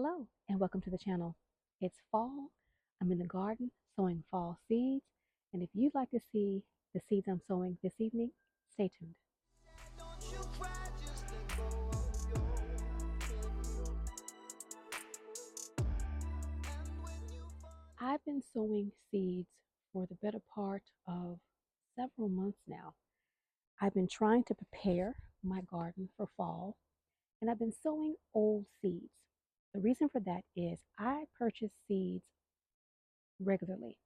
Hello and welcome to the channel. It's fall. I'm in the garden sowing fall seeds, and if you'd like to see the seeds I'm sowing this evening, stay tuned. I've been sowing seeds for the better part of several months now. I've been trying to prepare my garden for fall, and I've been sowing old seeds. The reason for that is I purchase seeds regularly.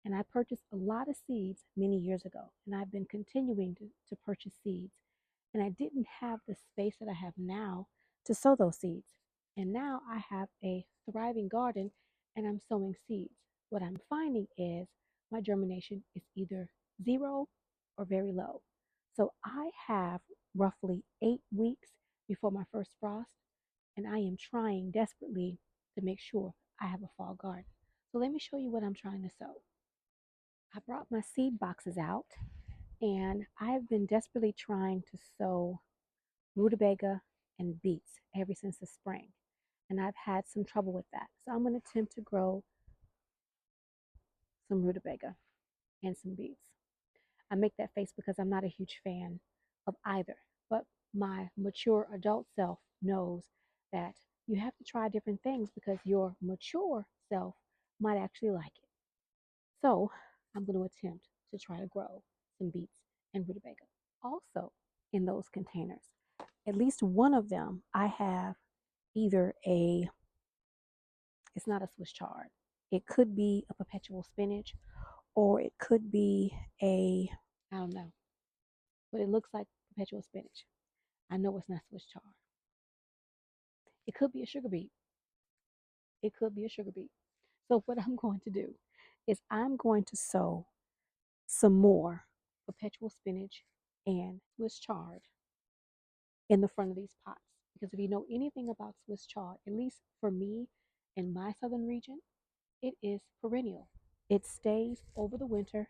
And I purchased a lot of seeds many years ago, and I've been continuing to purchase seeds. And I didn't have the space that I have now to sow those seeds. And now I have a thriving garden and I'm sowing seeds. What I'm finding is my germination is either zero or very low. So I have roughly 8 weeks before my first frost, and I am trying desperately to make sure I have a fall garden. So let me show you what I'm trying to sow. I brought my seed boxes out, and I've been desperately trying to sow rutabaga and beets ever since the spring, and I've had some trouble with that. So I'm going to attempt to grow some rutabaga and some beets. I make that face because I'm not a huge fan of either, but my mature adult self knows that you have to try different things because your mature self might actually like it. So I'm going to attempt to try to grow some beets and rutabaga. Also, in those containers, at least one of them, I have either it's not a Swiss chard. It could be a perpetual spinach, or it could be I don't know, but it looks like perpetual spinach. I know it's not Swiss chard. It could be a sugar beet. It could be a sugar beet. So what I'm going to do is I'm going to sow some more perpetual spinach and Swiss chard in the front of these pots. Because if you know anything about Swiss chard, at least for me in my southern region, it is perennial. It stays over the winter.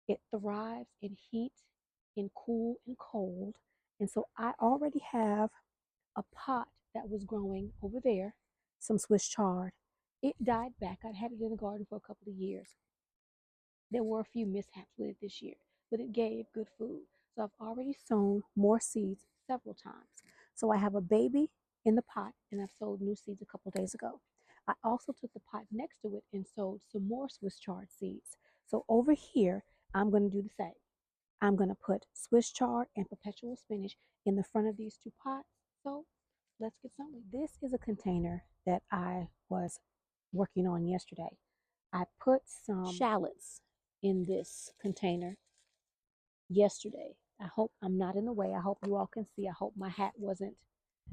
It thrives in heat, in cool and cold. And so I already have a pot that was growing over there, some Swiss chard. It died back. I'd had it in the garden for a couple of years. There were a few mishaps with it this year, but it gave good food. So I've already sown more seeds several times. So I have a baby in the pot, and I've sowed new seeds a couple days ago. I also took the pot next to it and sowed some more Swiss chard seeds. So over here, I'm going to do the same. I'm going to put Swiss chard and perpetual spinach in the front of these two pots. So let's get sowing. This is a container that I was working on yesterday. I put some shallots in this container yesterday. I hope I'm not in the way. I hope you all can see. I hope my hat wasn't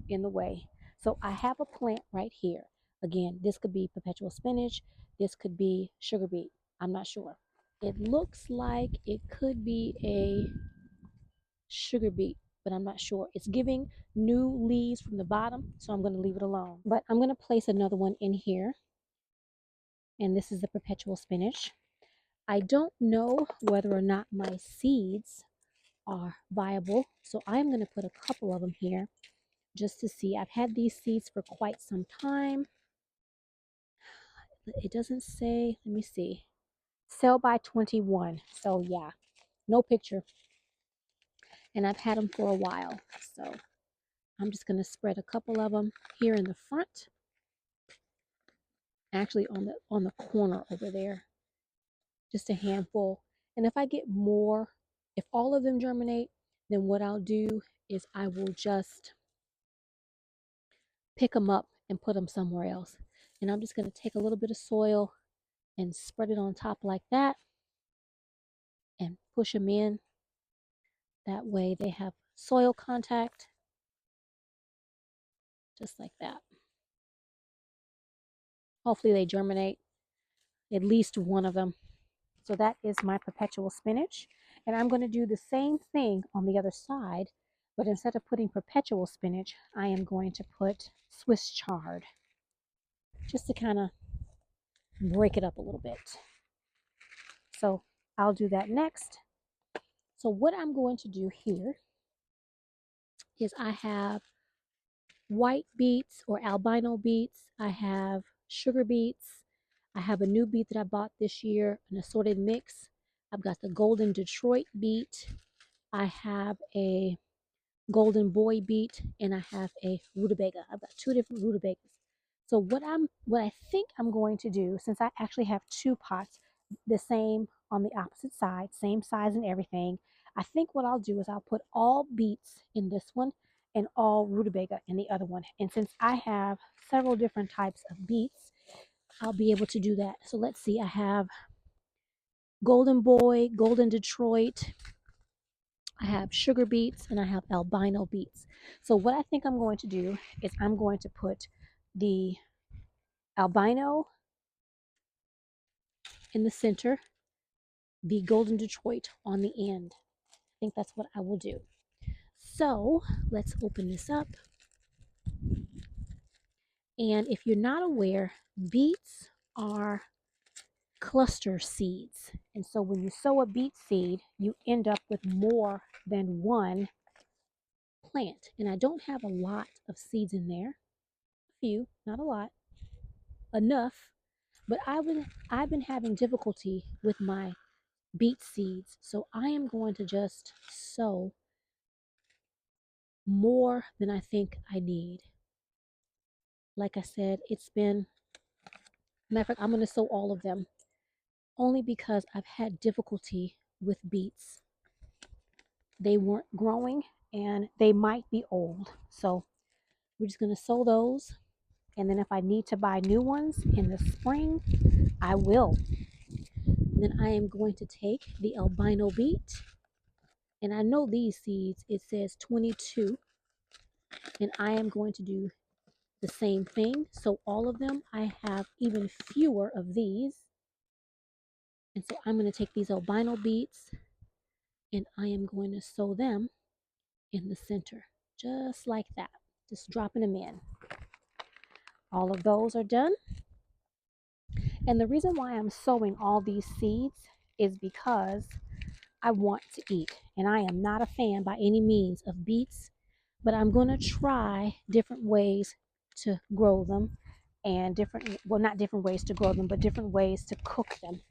in the way. So I have a plant right here. Again, this could be perpetual spinach. This could be sugar beet. I'm not sure. It looks like it could be a sugar beet, but I'm not sure. It's giving new leaves from the bottom, so I'm going to leave it alone. But I'm going to place another one in here, and this is the perpetual spinach. I don't know whether or not my seeds are viable, so I'm going to put a couple of them here just to see. I've had these seeds for quite some time. It doesn't say, let me see, sell by 21. So yeah, no picture. And I've had them for a while, so I'm just going to spread a couple of them here in the front, actually on the corner over there, just a handful. And if I get more, if all of them germinate, then what I'll do is I will just pick them up and put them somewhere else. And I'm just going to take a little bit of soil and spread it on top like that and push them in. That way they have soil contact, just like that. Hopefully they germinate, at least one of them. So that is my perpetual spinach. And I'm going to do the same thing on the other side, but instead of putting perpetual spinach, I am going to put Swiss chard, just to kind of break it up a little bit. So I'll do that next. So what I'm going to do here is I have white beets or albino beets. I have sugar beets. I have a new beet that I bought this year, an assorted mix. I've got the golden Detroit beet. I have a golden boy beet, and I have a rutabaga. I've got two different rutabagas. So what I think I'm going to do, since I actually have two pots, the same on the opposite side, same size and everything, I think what I'll do is I'll put all beets in this one and all rutabaga in the other one. And since I have several different types of beets, I'll be able to do that. So let's see, I have golden boy, golden Detroit, I have sugar beets, and I have albino beets. So what I think I'm going to do is I'm going to put the albino in the center, the golden Detroit on the end. I think that's what I will do. So let's open this up. And if you're not aware, beets are cluster seeds. And so when you sow a beet seed, you end up with more than one plant. And I don't have a lot of seeds in there. A few, not a lot. Enough. But I've been having difficulty with my beet seeds. So I am going to just sow more than I think I need. Like I said, it's been, matter of fact, I'm going to sow all of them only because I've had difficulty with beets. They weren't growing and they might be old. So we're just going to sow those. And then if I need to buy new ones in the spring, I will. And then I am going to take the albino beet. And I know these seeds, it says 22. And I am going to do the same thing. So all of them, I have even fewer of these. And so I'm going to take these albino beets and I am going to sow them in the center, just like that. Just dropping them in. All of those are done. And the reason why I'm sowing all these seeds is because I want to eat. And I am not a fan by any means of beets, but I'm going to try different ways to grow them and not different ways to grow them, but different ways to cook them.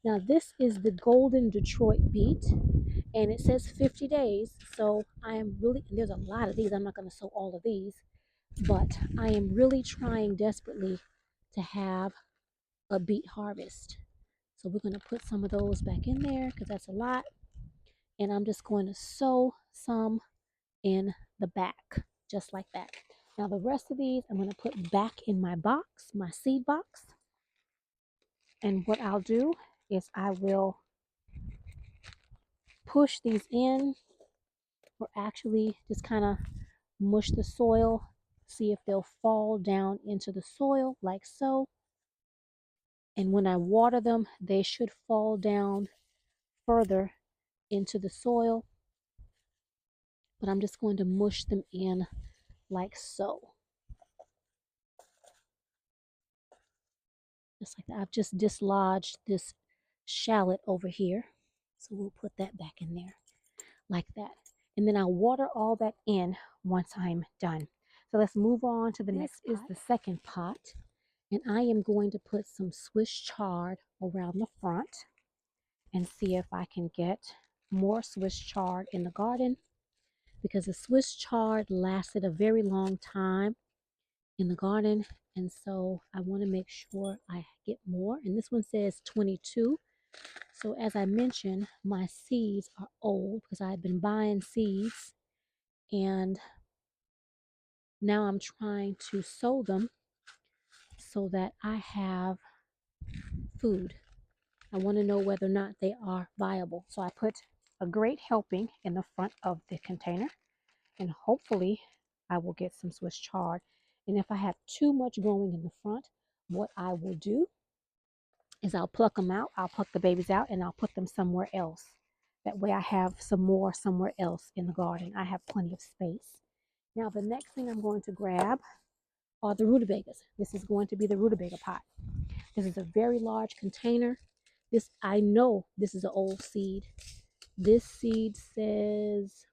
Now, this is the golden Detroit beet, and it says 50 days. So I am really, there's a lot of these. I'm not going to sow all of these, but I am really trying desperately to have a beet harvest. So we're going to put some of those back in there because that's a lot. And I'm just going to sow some in the back, just like that. Now the rest of these I'm going to put back in my box, my seed box. And what I'll do is I will push these in, or actually just kind of mush the soil, see if they'll fall down into the soil like so. And when I water them, they should fall down further into the soil. But I'm just going to mush them in like so. Just like that. I've just dislodged this shallot over here. So we'll put that back in there like that. And then I'll water all that in once I'm done. So let's move on to the next pot. This is the second pot. And I am going to put some Swiss chard around the front and see if I can get more Swiss chard in the garden, because the Swiss chard lasted a very long time in the garden, and so I want to make sure I get more. And this one says 22. So as I mentioned, my seeds are old because I've been buying seeds, and now I'm trying to sow them so that I have food. I want to know whether or not they are viable. So I put a great helping in the front of the container, and hopefully I will get some Swiss chard. And if I have too much growing in the front, what I will do is I'll pluck them out. I'll pluck the babies out and I'll put them somewhere else. That way I have some more somewhere else in the garden. I have plenty of space. Now the next thing I'm going to grab are the rutabagas. This is going to be the rutabaga pot. This is a very large container. I know this is an old seed. This seed says,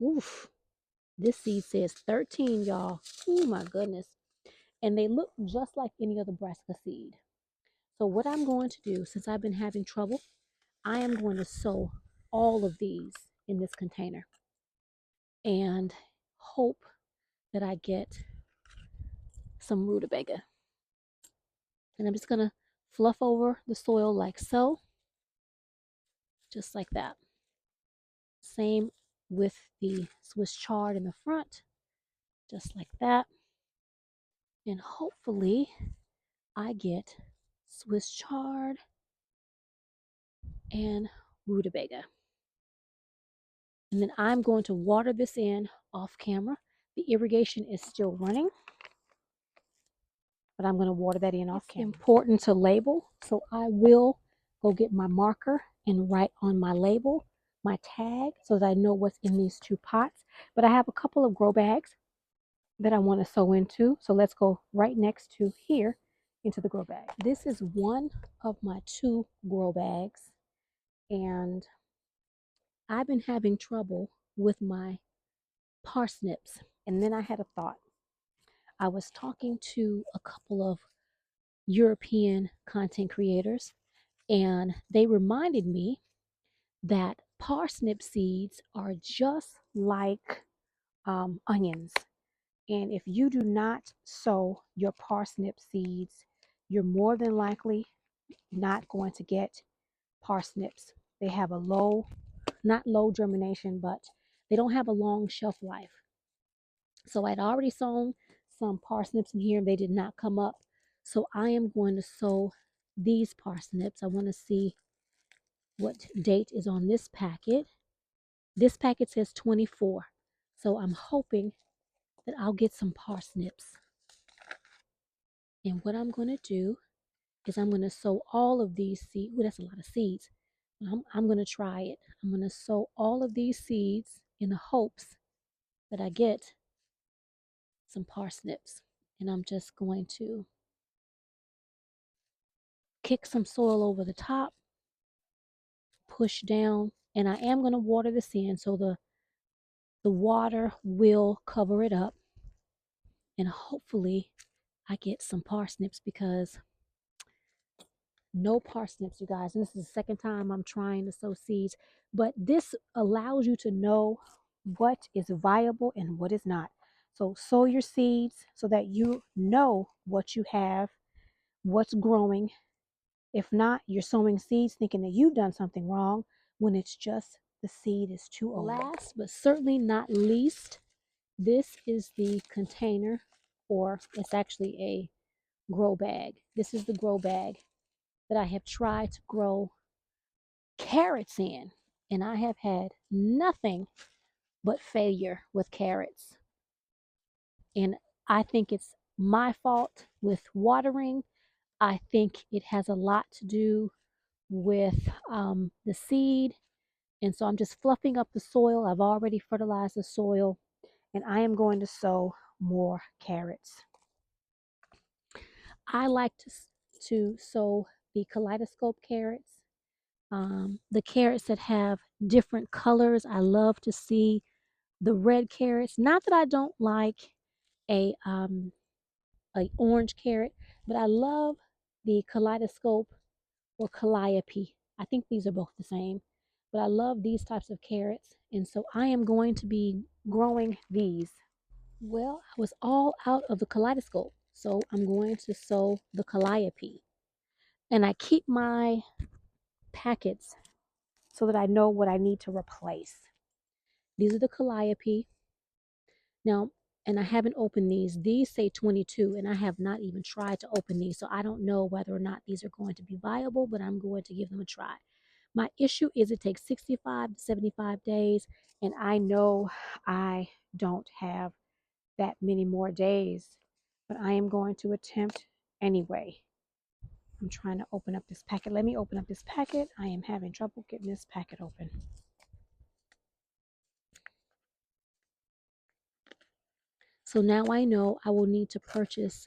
oof, This seed says 13, y'all. Oh my goodness. And they look just like any other brassica seed. So what I'm going to do, since I've been having trouble, I am going to sow all of these in this container and hope that I get some rutabaga. And I'm just going to fluff over the soil like so, just like that. Same with the Swiss chard in the front, just like that. And hopefully I get Swiss chard and rutabaga. And then I'm going to water this in off camera. The irrigation is still running, but I'm going to water that in off camera. It's important to label, so I will go get my marker and write on my label my tag so that I know what's in these two pots. But I have a couple of grow bags that I want to sow into, so let's go right next to here into the grow bag. This is one of my two grow bags, and I've been having trouble with my parsnips. And then I had a thought. I was talking to a couple of European content creators, and they reminded me that parsnip seeds are just like onions. And if you do not sow your parsnip seeds, you're more than likely not going to get parsnips. They have a low, not low germination, but they don't have a long shelf life. So I'd already sown some parsnips in here. They did not come up. So I am going to sow these parsnips. I want to see what date is on this packet. This packet says 24. So I'm hoping that I'll get some parsnips. And what I'm going to do is I'm going to sow all of these seeds. Ooh, that's a lot of seeds. I'm going to try it. I'm going to sow all of these seeds in the hopes that I get some parsnips. And I'm just going to kick some soil over the top, push down, and I am going to water this in so the water will cover it up. And hopefully I get some parsnips, because no parsnips, you guys. And this is the second time I'm trying to sow seeds, but this allows you to know what is viable and what is not. So sow your seeds so that you know what you have, what's growing. If not, you're sowing seeds thinking that you've done something wrong when it's just the seed is too old. Last but certainly not least, this is the container, or it's actually a grow bag. This is the grow bag that I have tried to grow carrots in, and I have had nothing but failure with carrots. And I think it's my fault with watering. I think it has a lot to do with the seed. And so I'm just fluffing up the soil. I've already fertilized the soil, and I am going to sow more carrots. I like to sow the kaleidoscope carrots. The carrots that have different colors. I love to see the red carrots. Not that I don't like a orange carrot, but I love the kaleidoscope or calliope. I think these are both the same, but I love these types of carrots, and so I am going to be growing these. Well, I was all out of the kaleidoscope, so I'm going to sow the calliope, and I keep my packets so that I know what I need to replace. These are the calliope. Now, and I haven't opened these. These say 22, and I have not even tried to open these, so I don't know whether or not these are going to be viable, but I'm going to give them a try. My issue is it takes 65 to 75 days, and I know I don't have that many more days, but I am going to attempt anyway. I'm trying to open up this packet. Let me open up this packet. I am having trouble getting this packet open. So now I know I will need to purchase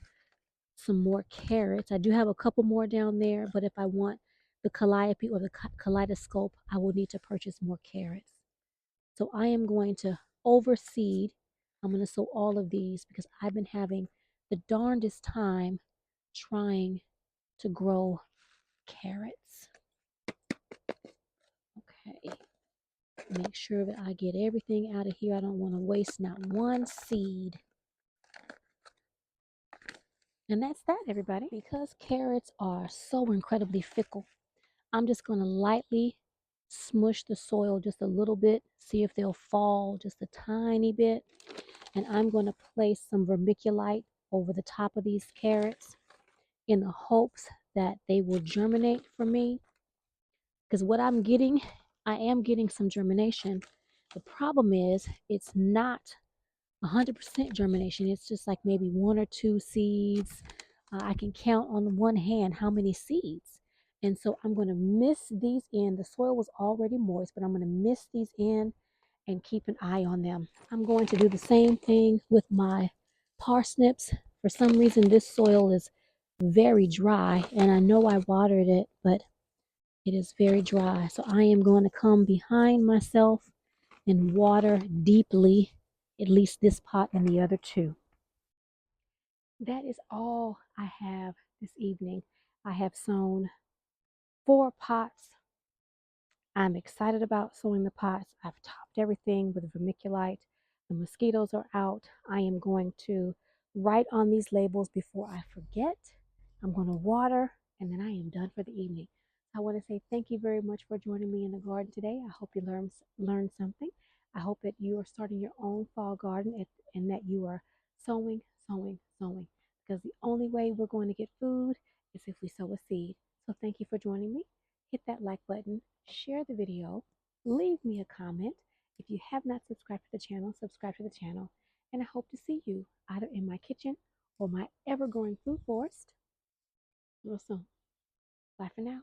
some more carrots. I do have a couple more down there, but if I want the calliope or the kaleidoscope, I will need to purchase more carrots. So I am going to overseed I'm going to sow all of these because I've been having the darndest time trying to grow carrots. Okay, make sure that I get everything out of here. I don't want to waste not one seed. And that's that, everybody. Because carrots are so incredibly fickle, I'm just going to lightly smush the soil just a little bit, see if they'll fall just a tiny bit. And I'm going to place some vermiculite over the top of these carrots in the hopes that they will germinate for me. Because what I'm getting, I am getting some germination. The problem is it's not 100% germination. It's just like maybe one or two seeds. I can count on one hand how many seeds. And so I'm going to mist these in. The soil was already moist, but I'm going to mist these in and keep an eye on them. I'm going to do the same thing with my parsnips. For some reason, this soil is very dry, and I know I watered it, but it is very dry. So I am going to come behind myself and water deeply, at least this pot and the other two. That is all I have this evening. I have sown 4 pots. I'm excited about sowing the pots. I've topped everything with vermiculite. The mosquitoes are out. I am going to write on these labels before I forget. I'm going to water, and then I am done for the evening. I want to say thank you very much for joining me in the garden today. I hope you learned something. I hope that you are starting your own fall garden and that you are sowing, sowing, sowing. Because the only way we're going to get food is if we sow a seed. So thank you for joining me. Hit that like button, share the video, leave me a comment. If you have not subscribed to the channel, subscribe to the channel. And I hope to see you either in my kitchen or my ever-growing food forest real soon. Bye for now.